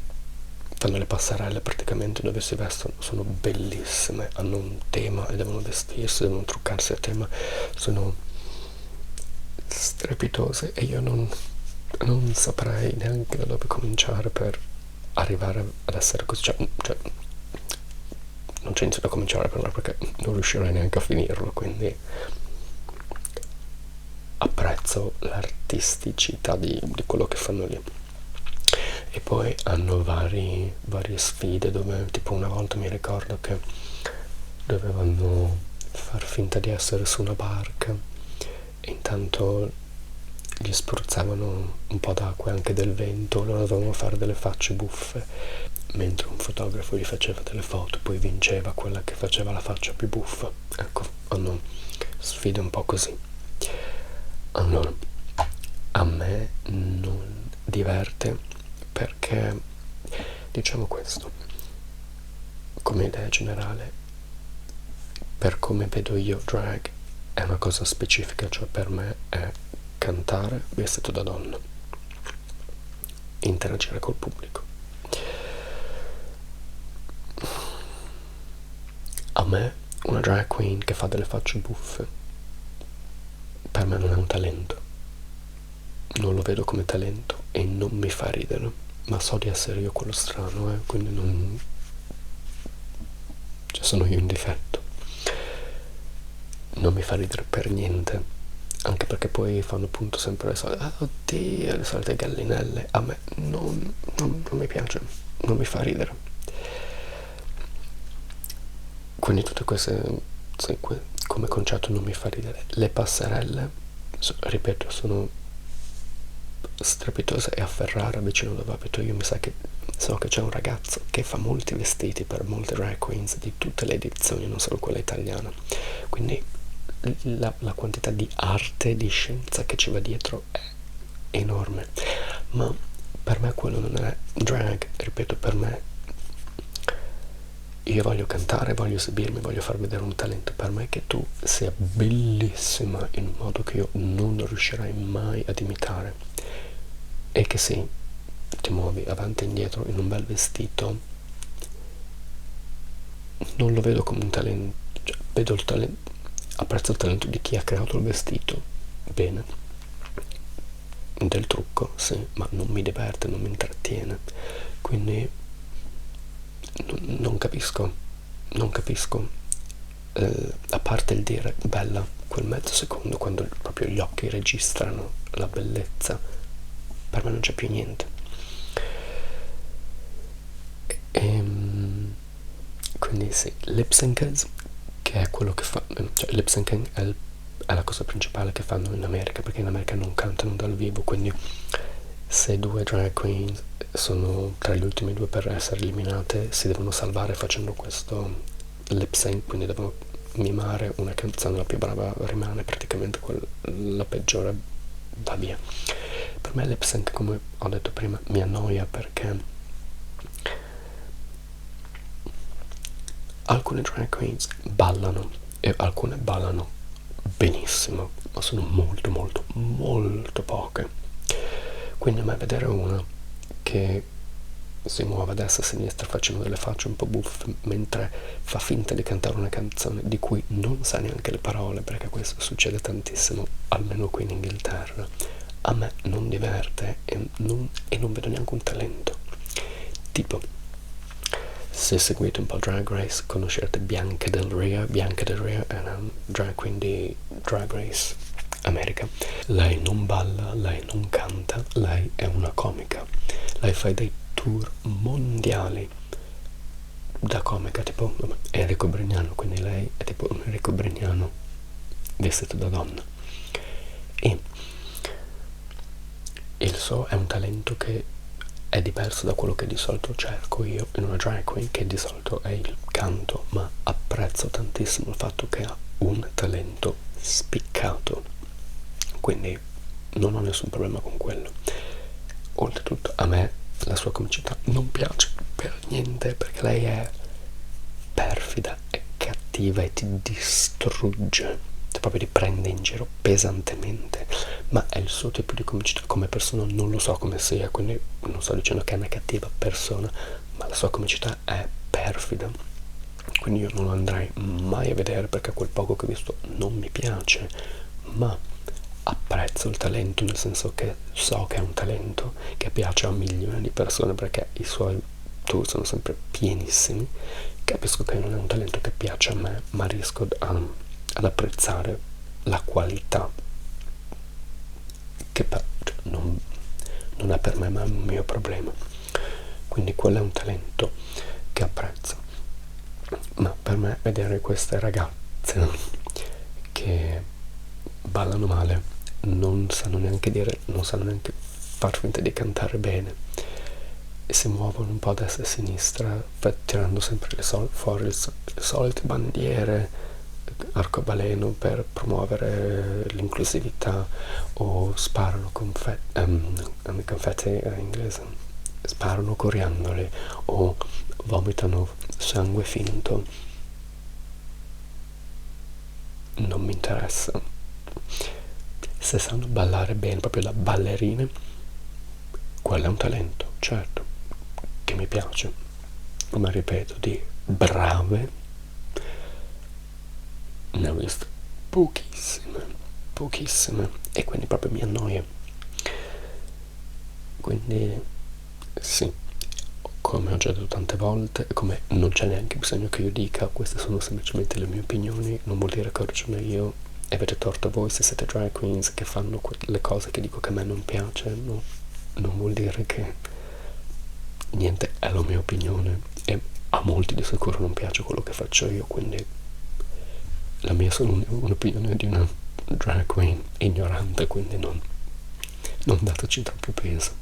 fanno le passerelle, praticamente dove si vestono, sono bellissime, hanno un tema e devono vestirsi, devono truccarsi a tema, sono strepitose, e io non saprei neanche da dove cominciare per arrivare ad essere così, cioè non c'è niente da cominciare per me, perché non riuscirei neanche a finirlo, quindi apprezzo l'artisticità di quello che fanno lì. E poi hanno varie sfide, dove tipo una volta mi ricordo che dovevano far finta di essere su una barca e intanto gli spruzzavano un po' d'acqua e anche del vento, loro dovevano fare delle facce buffe, mentre un fotografo gli faceva delle foto, poi vinceva quella che faceva la faccia più buffa. Ecco, hanno sfide un po' così. Allora, a me non diverte perché, diciamo questo, come idea generale, per come vedo io drag è una cosa specifica, cioè per me è cantare vestito da donna, interagire col pubblico. A me una drag queen che fa delle facce buffe, per me non è un talento, non lo vedo come talento e non mi fa ridere, ma so di essere io quello strano, quindi non, cioè sono io in difetto. Non mi fa ridere per niente, anche perché poi fanno appunto sempre le solite oddio, le solite gallinelle. A me non mi piace, non mi fa ridere. Quindi tutte queste, come concetto, non mi fa ridere. Le passerelle, ripeto, sono strepitose, e a Ferrara, vicino dove abito io, so che c'è un ragazzo che fa molti vestiti per molte drag queens di tutte le edizioni, non solo quella italiana, quindi la quantità di arte, di scienza che ci va dietro è enorme. Ma per me quello non è drag, ripeto, per me, io voglio cantare, voglio esibirmi, voglio far vedere un talento. Per me che tu sia bellissima in un modo che io non riuscirei mai ad imitare, e che sì, ti muovi avanti e indietro in un bel vestito, non lo vedo come un talento, cioè, vedo il talento, apprezzo il talento di chi ha creato il vestito, bene, del trucco, sì, ma non mi diverte, non mi intrattiene, quindi non capisco, a parte il dire bella quel mezzo secondo, quando proprio gli occhi registrano la bellezza, per me non c'è più niente. Quindi sì, lip syncers, che è quello che fa, cioè lip syncing è la cosa principale che fanno in America, perché in America non cantano dal vivo, quindi se due drag queens sono tra gli ultimi due per essere eliminate, si devono salvare facendo questo lip sync, quindi devono mimare una canzone, la più brava rimane, praticamente la peggiore va via. Per me lip sync, come ho detto prima, mi annoia, perché alcune drag queens ballano, e alcune ballano benissimo, ma sono molto molto molto poche. Quindi a me vedere una che si muove a destra e a sinistra facendo delle facce un po' buffe mentre fa finta di cantare una canzone di cui non sa neanche le parole, perché questo succede tantissimo, almeno qui in Inghilterra. A me non diverte e non vedo neanche un talento. Tipo, se seguite un po' Drag Race conoscerete Bianca Del Rio. Bianca Del Rio è una drag queen di Drag Race America. Lei non balla, lei non canta, lei è una comica. Lei fa dei tour mondiali da comica, tipo Enrico Brignano, quindi lei è tipo un Enrico Brignano vestito da donna. E il suo è un talento che è diverso da quello che di solito cerco io in una drag queen, che di solito è il canto, ma apprezzo tantissimo il fatto che ha un talento spiccato, quindi non ho nessun problema con quello. Oltretutto a me la sua comicità non piace per niente, perché lei è perfida, è cattiva e ti distrugge, proprio ti prende in giro pesantemente, ma è il suo tipo di comicità. Come persona non lo so come sia, quindi non sto dicendo che è una cattiva persona, ma la sua comicità è perfida, quindi io non lo andrei mai a vedere, perché quel poco che ho visto non mi piace, ma apprezzo il talento, nel senso che so che è un talento che piace a milioni di persone, perché i suoi tour sono sempre pienissimi. Capisco che non è un talento che piace a me, ma riesco ad apprezzare la qualità, che cioè, non è per me, ma è un mio problema. Quindi quello è un talento che apprezzo. Ma per me vedere queste ragazze che ballano male, non sanno neanche far finta di cantare bene, e si muovono un po' a destra e a sinistra, tirando sempre fuori le solite bandiere, arcobaleno per promuovere l'inclusività, o sparano confetti in inglese, sparano coriandoli, o vomitano sangue finto. Non mi interessa. Se sanno ballare bene, proprio da ballerine, quello è un talento, certo, che mi piace, ma ripeto, di brave ne ho viste pochissime, e quindi proprio mi annoia. Quindi sì, come ho già detto tante volte, e come non c'è neanche bisogno che io dica, queste sono semplicemente le mie opinioni, non vuol dire che ho ragione io e avete torto voi se siete drag queens che fanno le cose che dico che a me non piacciono. Non vuol dire che niente, è la mia opinione, e a molti di sicuro non piace quello che faccio io, quindi la mia è solo un'opinione di una drag queen ignorante, quindi non dateci troppo peso.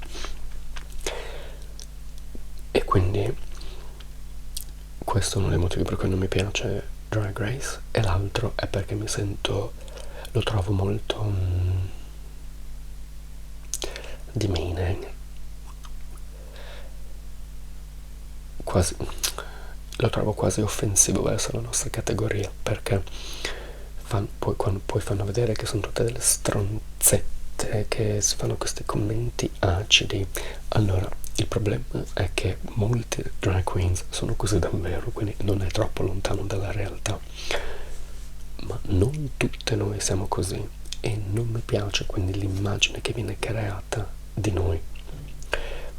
E quindi questo è uno dei motivi per cui non mi piace Drag Race, e l'altro è perché lo trovo molto demeaning, lo trovo quasi offensivo verso la nostra categoria, perché poi fanno vedere che sono tutte delle stronzette, che si fanno questi commenti acidi. Allora, il problema è che molte drag queens sono così davvero, quindi non è troppo lontano dalla realtà, ma non tutte noi siamo così, e non mi piace quindi l'immagine che viene creata di noi,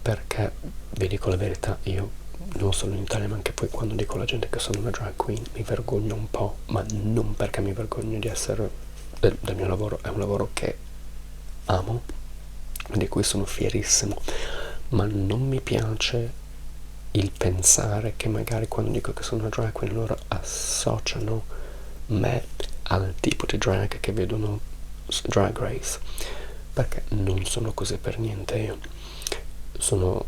perché vi dico la verità, io non solo in Italia ma anche poi quando dico alla gente che sono una drag queen mi vergogno un po', ma non perché mi vergogno di essere del mio lavoro, è un lavoro che amo, di cui sono fierissimo, ma non mi piace il pensare che magari quando dico che sono una drag queen loro associano me al tipo di drag che vedono su Drag Race, perché non sono così per niente. Io sono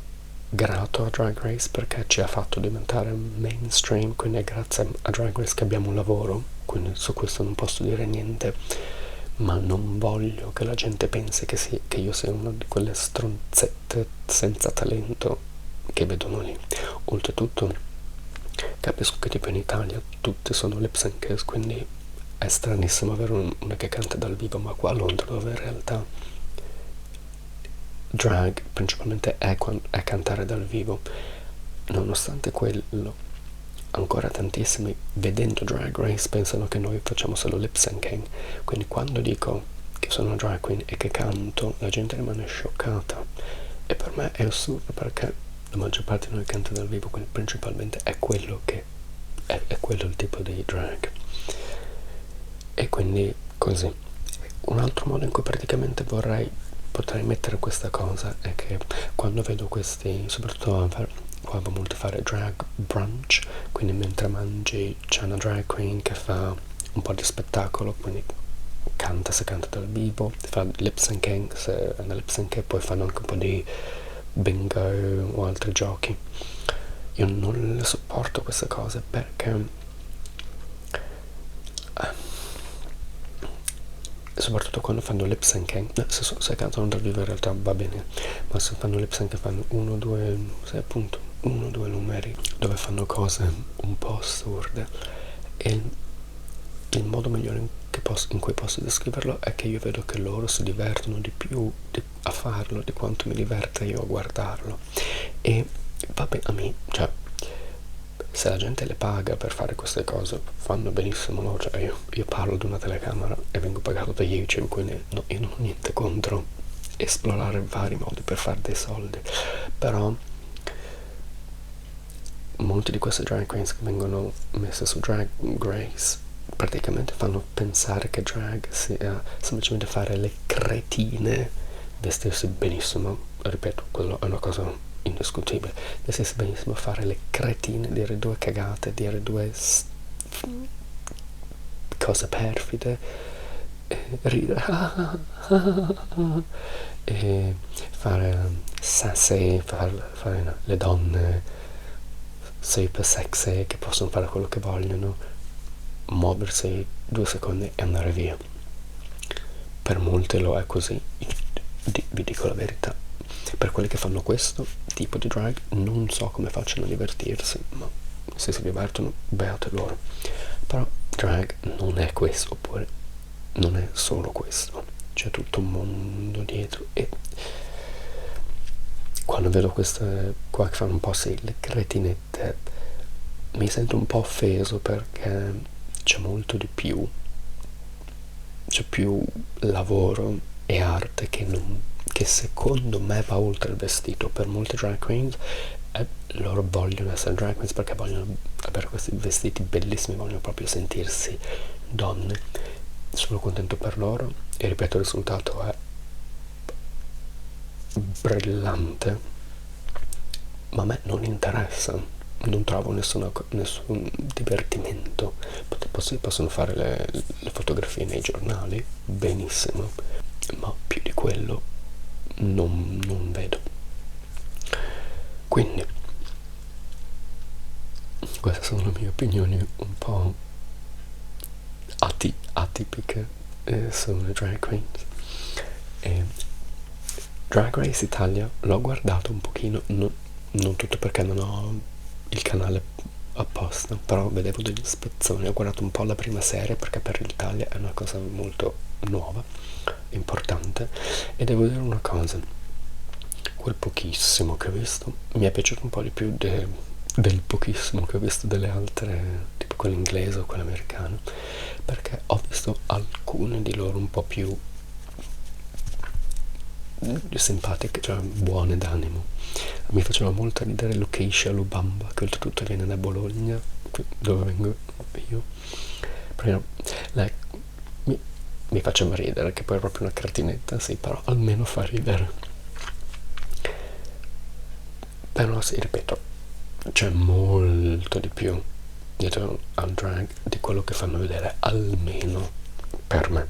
grato a Drag Race perché ci ha fatto diventare mainstream, quindi è grazie a Drag Race che abbiamo un lavoro, quindi su questo non posso dire niente, ma non voglio che la gente pensi che io sia una di quelle stronzette senza talento che vedono lì. Oltretutto capisco che tipo in Italia tutte sono lip syncers, quindi è stranissimo avere una che canta dal vivo, ma qua a Londra, dove in realtà drag principalmente è cantare dal vivo. Nonostante quello, ancora tantissimi vedendo Drag Race pensano che noi facciamo solo lip syncing, quindi quando dico che sono drag queen e che canto la gente rimane scioccata, e per me è assurdo perché la maggior parte di noi canta dal vivo, quindi principalmente è quello che è quello il tipo di drag. E quindi così. Un altro modo in cui praticamente potrei mettere questa cosa è che quando vedo questi, soprattutto qua va molto fare drag brunch, quindi mentre mangi c'è una drag queen che fa un po' di spettacolo, quindi canta se canta dal vivo, fa lip syncing se è una lip sync, e poi fanno anche un po' di bingo o altri giochi. Io non le sopporto queste cose perché soprattutto quando fanno lip syncing, se cantano dal vivo in realtà va bene, ma se fanno lip sync fanno 1, 2, appunto 1, 2 numeri dove fanno cose un po' assurde, e il modo migliore in cui posso descriverlo è che io vedo che loro si divertono di più a farlo di quanto mi diverta io a guardarlo. E vabbè, a me, cioè, se la gente le paga per fare queste cose fanno benissimo loro, cioè io parlo ad una telecamera e vengo pagato da YouTube, quindi no, io non ho niente contro esplorare vari modi per fare dei soldi, però molti di queste drag queens che vengono messe su Drag Race praticamente fanno pensare che drag sia semplicemente fare le cretine, vestirsi benissimo, ripeto, quello è una cosa indiscutibile, vestirsi benissimo, fare le cretine, dire due cagate, dire due cose perfide, ridere e fare sassy, fare le donne super sexy che possono fare quello che vogliono, muoversi 2 secondi e andare via. Per molte lo è così, vi dico la verità. Per quelli che fanno questo tipo di drag non so come facciano a divertirsi, ma se si divertono beate loro. Però drag non è questo, oppure non è solo questo, c'è tutto un mondo dietro. E quando vedo queste qua che fanno un po' sì, le cretinette, mi sento un po' offeso perché c'è molto di più, c'è più lavoro e arte che secondo me va oltre il vestito. Per molte drag queens loro vogliono essere drag queens perché vogliono avere questi vestiti bellissimi, vogliono proprio sentirsi donne. Sono contento per loro e ripeto, il risultato è brillante, ma a me non interessa, non trovo nessun divertimento. Possono fare le fotografie nei giornali, benissimo, ma più di quello non vedo. Quindi queste sono le mie opinioni un po' atipiche sulle drag queens. E Drag Race Italia l'ho guardato un pochino, non tutto perché non ho il canale apposta, però vedevo degli spezzoni, ho guardato un po' la prima serie perché per l'Italia è una cosa molto nuova, importante, e devo dire una cosa, quel pochissimo che ho visto mi è piaciuto un po' di più del pochissimo che ho visto delle altre, tipo quella inglese o quella americana, perché ho visto alcune di loro un po' più simpatiche, cioè buone d'animo. Mi faceva molto ridere Lucretia Lubamba, che oltretutto viene da Bologna, dove vengo io. Però lei mi faceva ridere, che poi è proprio una cretinetta, sì, però almeno fa ridere. Però sì, ripeto, c'è molto di più dietro al drag di quello che fanno vedere, almeno per me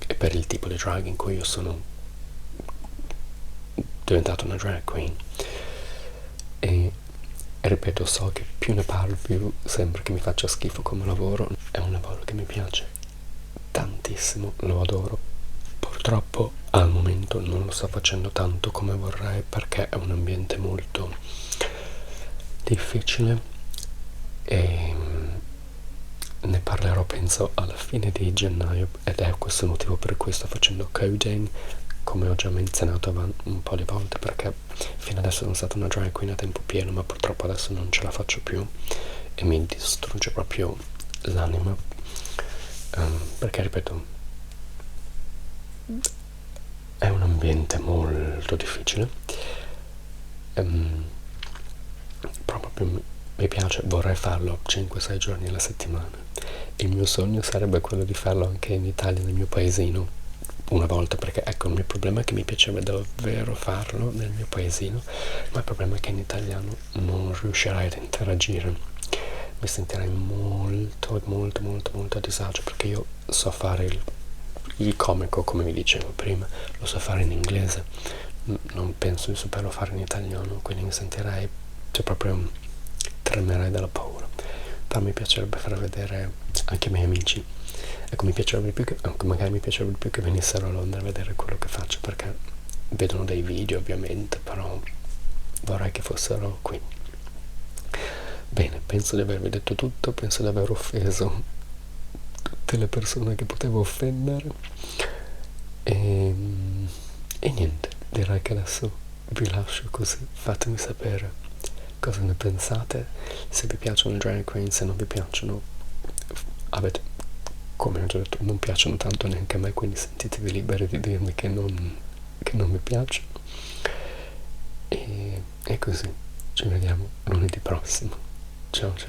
e per il tipo di drag in cui io sono diventato una drag queen. E ripeto, so che più ne parlo più sembra che mi faccia schifo come lavoro. È un lavoro che mi piace tantissimo, lo adoro. Purtroppo al momento non lo sto facendo tanto come vorrei perché è un ambiente molto difficile e ne parlerò penso alla fine di gennaio, ed è questo il motivo per cui sto facendo coding come ho già menzionato un po' di volte, perché fino adesso sono stata una drag queen a tempo pieno, ma purtroppo adesso non ce la faccio più e mi distrugge proprio l'anima, perché ripeto, è un ambiente molto difficile, proprio mi piace, vorrei farlo 5-6 giorni alla settimana. Il mio sogno sarebbe quello di farlo anche in Italia, nel mio paesino, una volta, perché ecco, il mio problema è che mi piacerebbe davvero farlo nel mio paesino, ma il problema è che in italiano non riuscirei ad interagire, mi sentirei molto molto molto molto a disagio, perché io so fare il comico, come vi dicevo prima, lo so fare in inglese, non penso di saperlo fare in italiano, quindi mi sentirei, cioè proprio tremerei dalla paura. Però mi piacerebbe far vedere anche ai miei amici, ecco, mi piacerebbe più che, magari mi piacerebbe più che venissero a Londra a vedere quello che faccio, perché vedono dei video ovviamente, però vorrei che fossero qui. Bene, penso di avervi detto tutto, penso di aver offeso tutte le persone che potevo offendere e niente, direi che adesso vi lascio così, fatemi sapere cosa ne pensate, se vi piacciono i drag queen, se non vi piacciono, avete, come ho già detto, non piacciono tanto neanche a me, quindi sentitevi liberi di dirmi che non mi piacciono, e così, ci vediamo lunedì prossimo, ciao ciao.